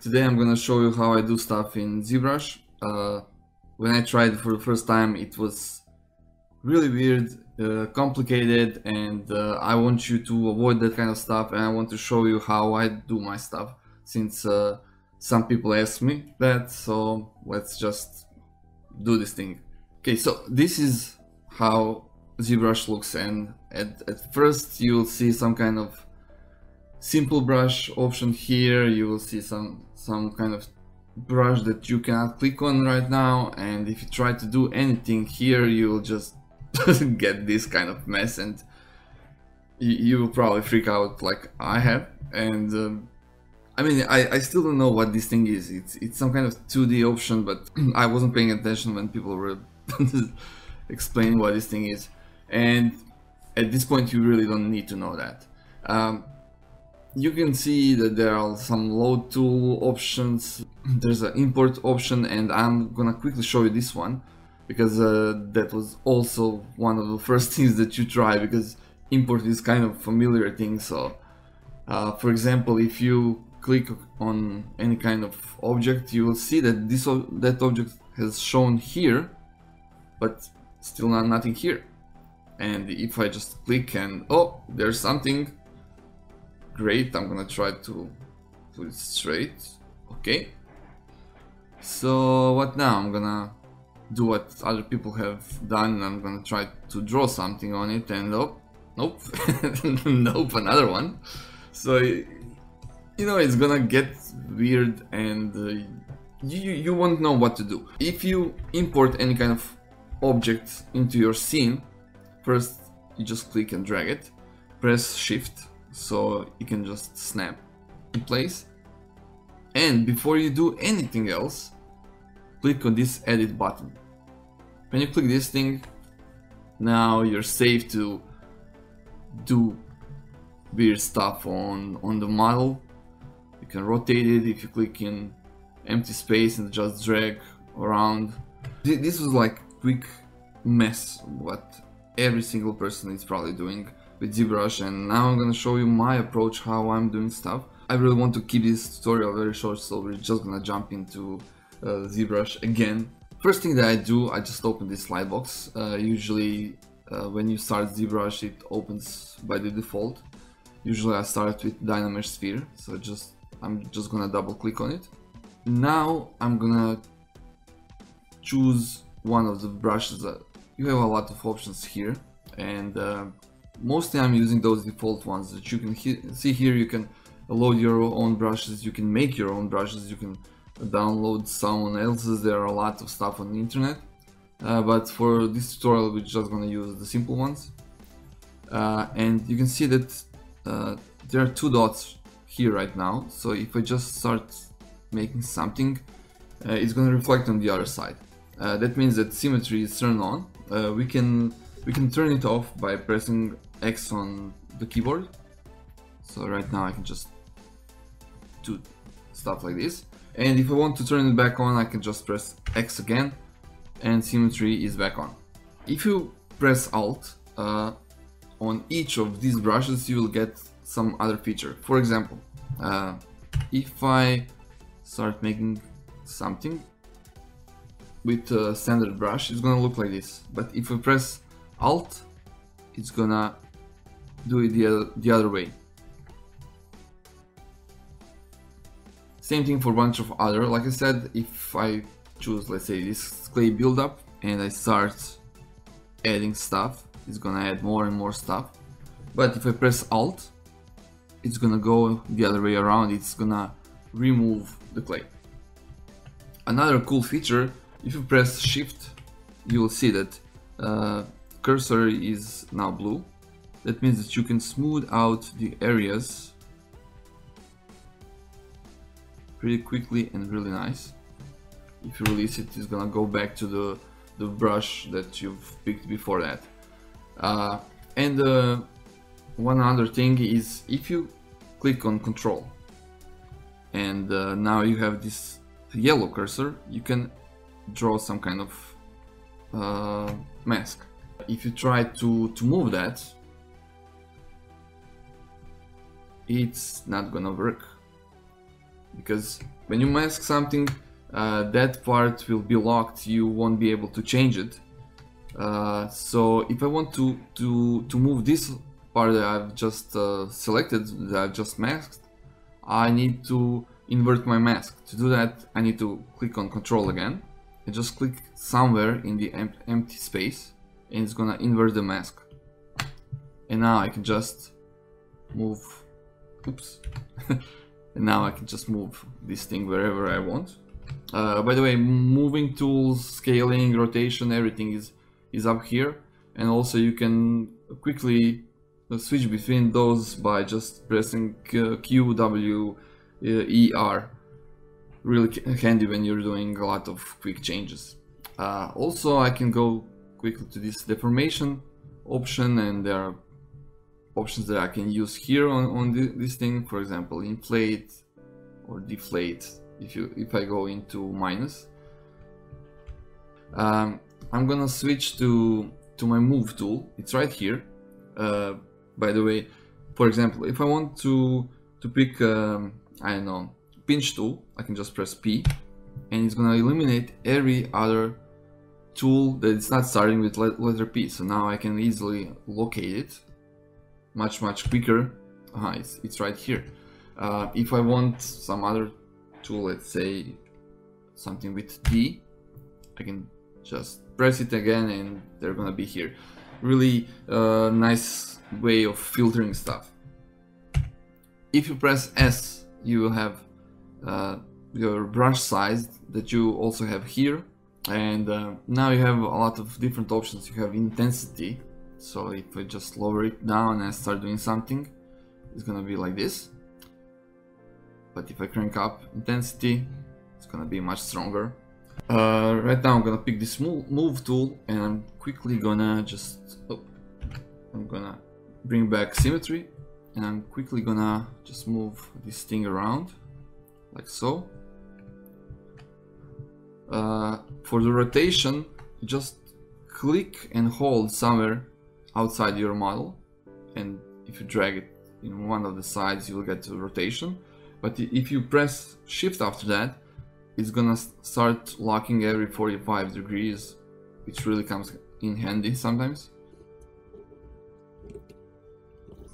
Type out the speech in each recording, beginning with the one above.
Today I'm gonna show you how I do stuff in Zbrush. When I tried it for the first time, it was really weird, complicated, and I want you to avoid that kind of stuff, and I want to show you how I do my stuff, since some people ask me that, so let's just do this thing. Okay, so this is how Zbrush looks, and at first you will see some kind of simple brush option here. You will see some kind of brush that you cannot click on right now, and if you try to do anything here, you will just get this kind of mess, and you will probably freak out like I have. And I mean, I still don't know what this thing is. It's some kind of 2D option, but I wasn't paying attention when people were explaining what this thing is, and at this point you really don't need to know that. You can see that there are some load tool options, there's an import option, and I'm gonna quickly show you this one because that was also one of the first things that you try, because import is kind of familiar thing. So for example, if you click on any kind of object, you will see that that object has shown here, but still nothing here. And if I just click and oh, there's something, great, I'm gonna try to put it straight. Okay, so what now? I'm gonna do what other people have done, and I'm gonna try to draw something on it, and oh, nope. Nope, another one. So you know, it's gonna get weird, and you won't know what to do. If you import any kind of object into your scene, first you just click and drag it, press shift so you can just snap in place, and before you do anything else, click on this edit button. When you click this thing, now you're safe to do weird stuff on the model. You can rotate it if you click in empty space and just drag around. This was like quick mess what every single person is probably doing with Zbrush, and now I'm gonna show you my approach, how I'm doing stuff. I really want to keep this tutorial very short, so we're just gonna jump into Zbrush again. First thing that I do, I just open this slide box. Usually when you start Zbrush, it opens by the default. Usually I start with Dynamesh sphere, so I'm just gonna double click on it. Now I'm gonna choose one of the brushes. You have a lot of options here, and mostly I'm using those default ones that you can see here. You can load your own brushes, you can make your own brushes, you can download someone else's. There are a lot of stuff on the internet, but for this tutorial we're just gonna use the simple ones. And you can see that there are two dots here right now, so if I just start making something, it's gonna reflect on the other side. That means that symmetry is turned on. We can turn it off by pressing X on the keyboard. So right now I can just do stuff like this, and if I want to turn it back on, I can just press X again, and symmetry is back on. If you press Alt on each of these brushes, you will get some other feature. For example, if I start making something with a standard brush, it's gonna look like this, but if I press Alt, it's gonna do it the other way. Same thing for a bunch of other. Like I said, if I choose, let's say, this clay buildup, and I start adding stuff, it's gonna add more and more stuff. But if I press Alt, it's gonna go the other way around. It's gonna remove the clay. Another cool feature, if you press Shift, you will see that cursor is now blue. That means that you can smooth out the areas pretty quickly and really nice. If you release it, it's gonna go back to the brush that you've picked before that. And one other thing is, if you click on Control and now you have this yellow cursor, you can draw some kind of mask. If you try to move that, it's not gonna work. because when you mask something, that part will be locked, you won't be able to change it. So if I want to move this part that I've just selected, that I've just masked, I need to invert my mask. To do that, I need to click on Control again and just click somewhere in the empty space, and it's gonna invert the mask. And now I can just move, oops, and now I can just move this thing wherever I want. By the way, moving tools, scaling, rotation, everything is up here, and also you can quickly switch between those by just pressing Q, W, E, R. Really handy when you're doing a lot of quick changes. Also, I can go quickly to this deformation option, and there are options that I can use here on this thing. For example, inflate or deflate. If I go into minus, I'm gonna switch to my move tool. It's right here. By the way, for example, if I want to pick I don't know, pinch tool, I can just press P, and it's gonna eliminate every other tool that is not starting with letter P. So now I can easily locate it much quicker. It's right here. If I want some other tool, let's say something with D, I can just press it again and they're gonna be here. Really nice way of filtering stuff. If you press S, you will have your brush size that you also have here, and now you have a lot of different options. You have intensity, so if I just lower it down and start doing something, it's gonna be like this. But if I crank up intensity, it's gonna be much stronger. Right now I'm gonna pick this move tool, and I'm quickly gonna just I'm gonna bring back symmetry, and I'm quickly gonna just move this thing around like so. For the rotation, you just click and hold somewhere outside your model, and if you drag it in one of the sides, you will get to rotation. But if you press shift after that, it's gonna start locking every 45 degrees, which really comes in handy sometimes.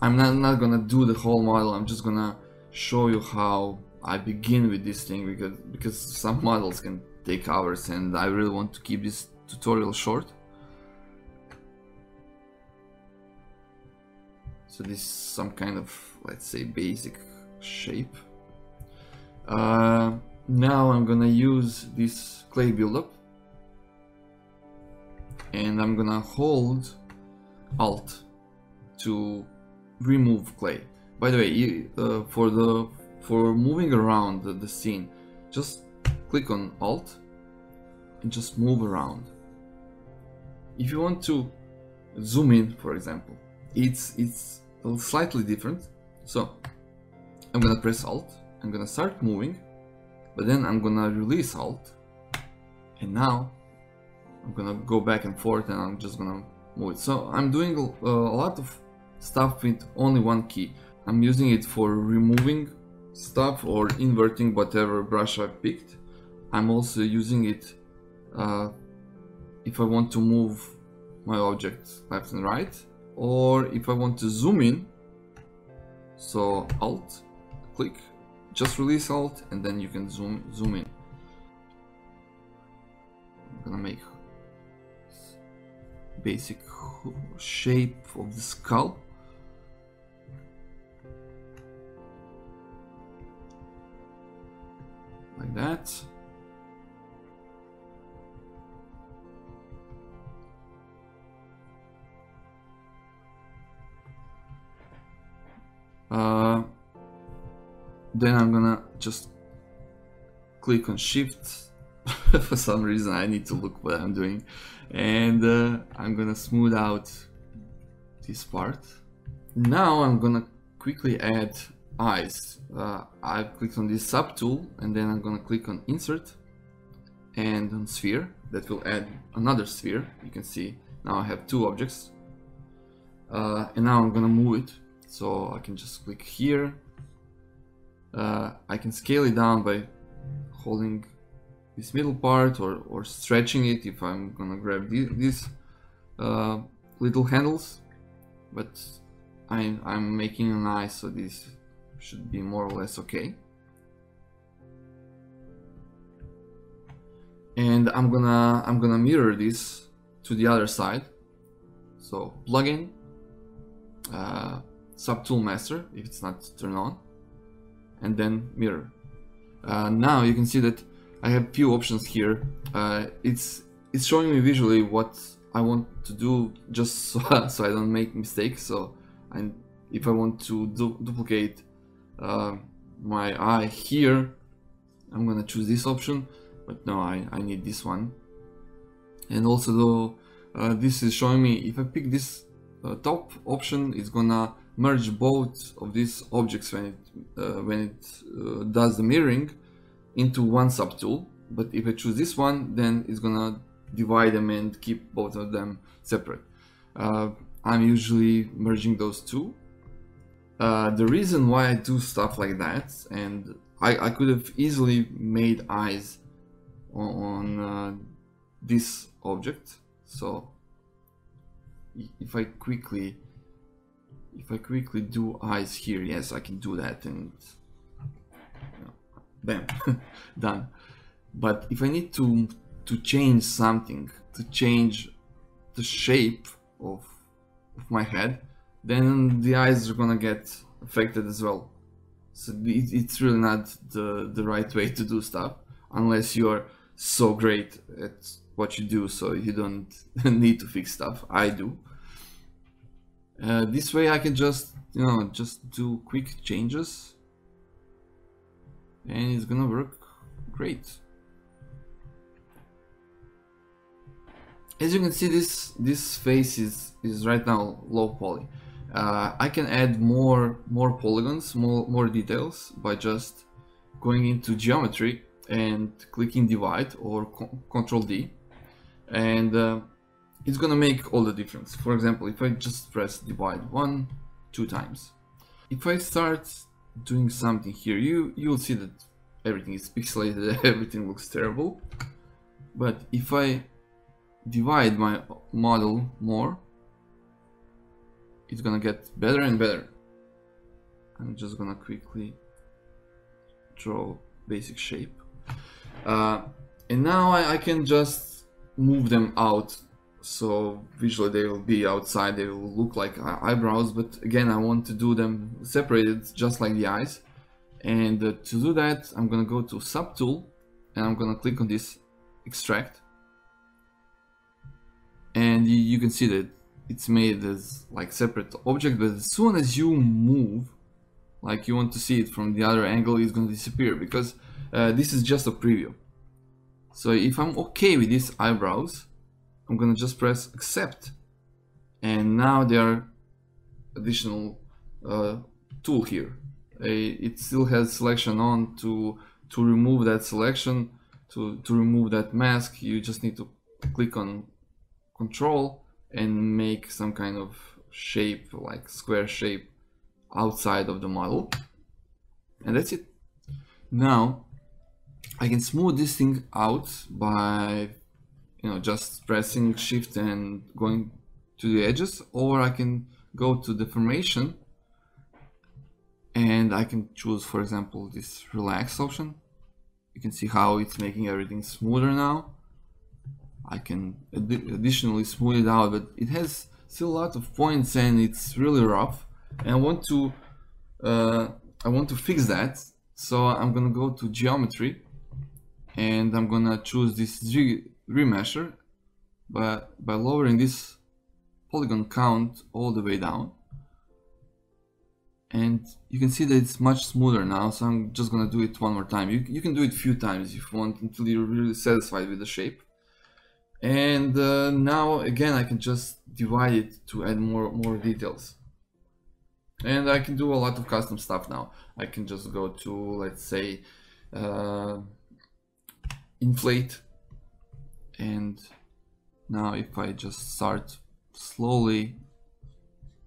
I'm not gonna do the whole model, I'm just gonna show you how I begin with this thing, because some models can take hours and I really want to keep this tutorial short. So this is some kind of, let's say, basic shape. Now I'm gonna use this clay buildup, and I'm gonna hold Alt to remove clay. By the way, for moving around the scene, just click on Alt and just move around. If you want to zoom in, for example, it's slightly different. So I'm gonna press Alt, I'm gonna start moving, but then I'm gonna release Alt, and now I'm gonna go back and forth, and I'm just gonna move it. So I'm doing a lot of stuff with only one key. I'm using it for removing stuff or inverting whatever brush I picked. I'm also using it if I want to move my object left and right, or if I want to zoom in. So Alt, click, just release Alt, and then you can zoom in. I'm gonna make basic shape of the skull. Like that. Then I'm gonna just click on Shift. For some reason I need to look what I'm doing, and I'm gonna smooth out this part. Now I'm gonna quickly add eyes. I've clicked on this sub tool, and then I'm gonna click on Insert and on Sphere. That will add another sphere. You can see now I have two objects, and now I'm gonna move it. So I can just click here, I can scale it down by holding this middle part or stretching it if I'm gonna grab these little handles, but I'm making an eye, so this should be more or less okay. And I'm gonna mirror this to the other side. So plugin, subtool master if it's not turned on, and then mirror. Now you can see that I have few options here. It's showing me visually what I want to do, just so I don't make mistakes. So if I want to duplicate my eye here, I'm gonna choose this option, but no, I need this one. And also though, this is showing me if I pick this top option, it's gonna merge both of these objects when it does the mirroring into one subtool. But if I choose this one, then it's gonna divide them and keep both of them separate. I'm usually merging those two. The reason why I do stuff like that, and I could have easily made eyes on this object. So if I quickly do eyes here, yes, I can do that, and you know, bam, done. But if I need to change something, to change the shape of my head, then the eyes are gonna get affected as well. So it's really not the right way to do stuff, unless you're so great at what you do, so you don't need to fix stuff. I do. This way I can just do quick changes, and it's gonna work great. As you can see, this face is right now low poly. I can add more polygons, more details by just going into geometry and clicking divide or Ctrl D, and it's gonna make all the difference. For example, if I just press divide 2 times, if I start doing something here, you'll see that everything is pixelated, everything looks terrible. But if I divide my model more, it's gonna get better and better. I'm just gonna quickly draw basic shape, and now I can just move them out, so visually they will be outside, they will look like eyebrows, but again I want to do them separated just like the eyes. And to do that, I'm gonna go to subtool and I'm gonna click on this extract, and you can see that it's made as like separate object, but as soon as you move, like you want to see it from the other angle, it's going to disappear, because this is just a preview. So if I'm okay with these eyebrows, I'm going to just press accept, and now there are additional tool here. It still has selection on. To remove that selection, to remove that mask, you just need to click on Control and make some kind of shape, like square shape, outside of the model, and that's it. Now I can smooth this thing out by just pressing Shift and going to the edges, or I can go to deformation and I can choose, for example, this relax option. You can see how it's making everything smoother now. I can additionally smooth it out, but it has still a lot of points and it's really rough, and I want to fix that. So I'm gonna go to geometry and I'm gonna choose this remesher by lowering this polygon count all the way down, and you can see that it's much smoother now. So I'm just gonna do it one more time. You can do it a few times if you want, until you're really satisfied with the shape. And now again I can just divide it to add more details, and I can do a lot of custom stuff now. I can just go to, let's say, inflate, and now if I just start slowly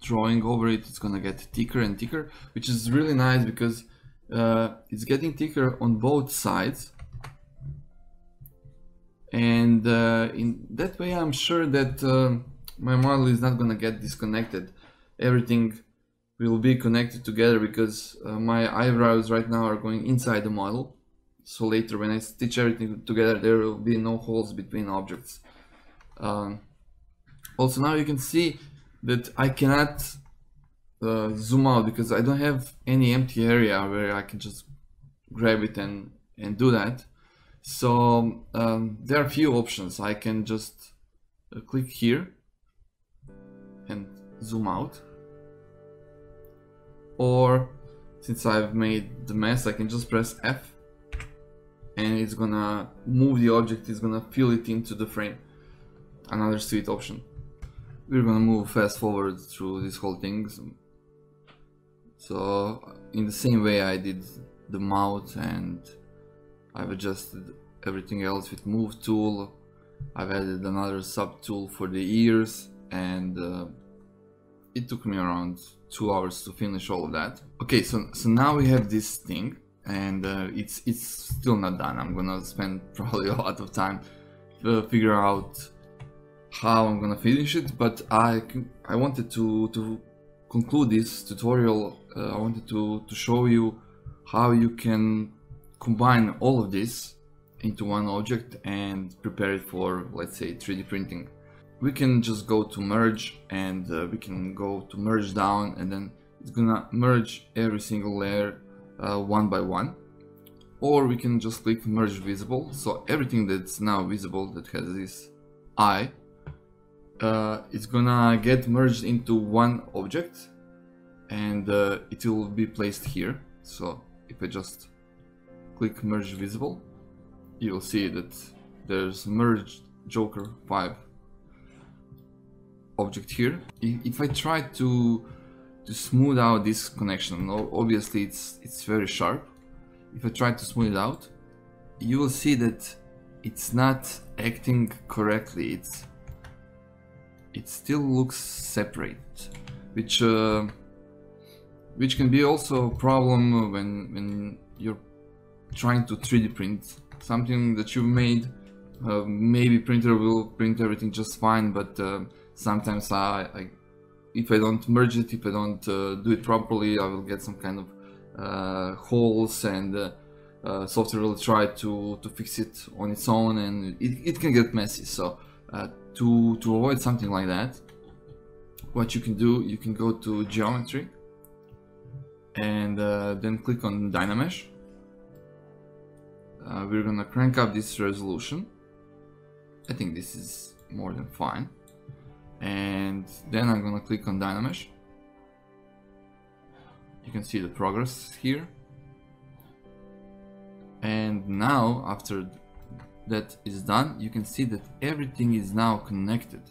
drawing over it, it's gonna get thicker and thicker, which is really nice, because it's getting thicker on both sides, and in that way I'm sure that my model is not gonna get disconnected. Everything will be connected together because my eyebrows right now are going inside the model, so later when I stitch everything together there will be no holes between objects. Also now you can see that I cannot zoom out because I don't have any empty area where I can just grab it and do that. So there are a few options. I can just click here and zoom out, or since I've made the mess I can just press F and it's gonna move the object, it's gonna fill it into the frame. Another sweet option. We're gonna move fast forward through this whole thing. So in the same way I did the mouth, and I've adjusted everything else with move tool. I've added another sub tool for the ears, and it took me around 2 hours to finish all of that. Okay, so now we have this thing, and it's still not done. I'm gonna spend probably a lot of time to figure out how I'm gonna finish it, but I wanted to conclude this tutorial. I wanted to show you how you can combine all of this into one object and prepare it for, let's say, 3D printing. We can just go to merge, and we can go to merge down, and then it's gonna merge every single layer one by one. Or we can just click merge visible, so everything that's now visible that has this eye, it's gonna get merged into one object, and it will be placed here. So if I just click merge visible, you'll see that there's merged Joker 5 object here. If I try to smooth out this connection, obviously it's very sharp. If I try to smooth it out, you will see that it's not acting correctly. It still looks separate, which can be also a problem when you're trying to 3D print something that you made. Maybe printer will print everything just fine, but sometimes if I don't merge it, if I don't do it properly, I will get some kind of holes, and software will try to fix it on its own, and it can get messy. So to avoid something like that, what you can do, you can go to geometry and then click on Dynamesh. We're gonna crank up this resolution. I think this is more than fine. And then I'm gonna click on Dynamesh. You can see the progress here. And now, after that is done, you can see that everything is now connected.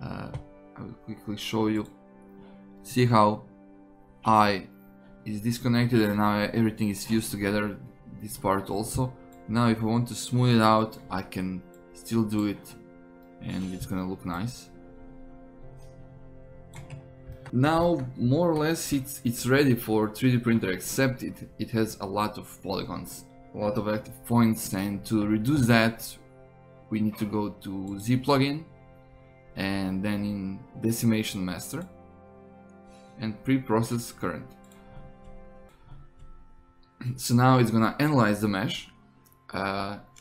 I will quickly show you. See how eye is disconnected and now everything is fused together, this part also. Now if I want to smooth it out, I can still do it and it's gonna look nice. Now more or less it's ready for 3D printer, except it has a lot of polygons, a lot of active points, and to reduce that we need to go to Z plugin and then in decimation master and pre-process current. So now it's gonna analyze the mesh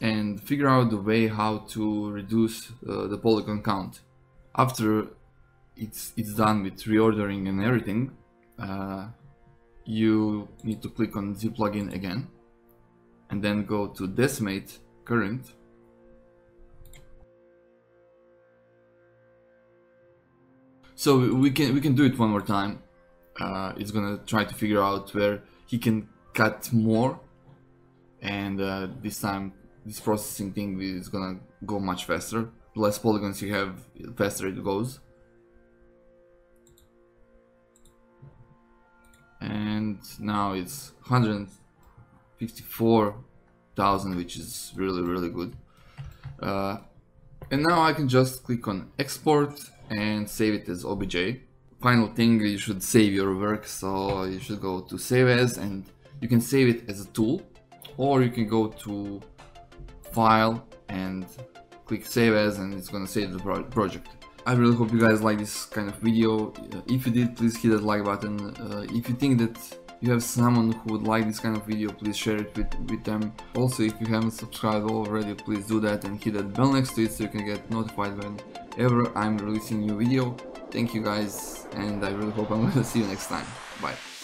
and figure out the way how to reduce the polygon count. After it's done with reordering and everything, you need to click on Z plugin again and then go to decimate current. So we can do it one more time. It's gonna try to figure out where he can cut more, and this time this processing thing is gonna go much faster. The less polygons you have, the faster it goes. And now it's 154,000, which is really good. And now I can just click on export and save it as OBJ. Final thing, you should save your work, so you should go to save as, and You can save it as a tool, or you can go to File and click Save As, and it's gonna save the project. I really hope you guys like this kind of video. If you did, please hit that like button. If you think that you have someone who would like this kind of video, please share it with them. Also, if you haven't subscribed already, please do that and hit that bell next to it so you can get notified whenever I'm releasing a new video. Thank you guys, and I really hope I'm gonna see you next time. Bye.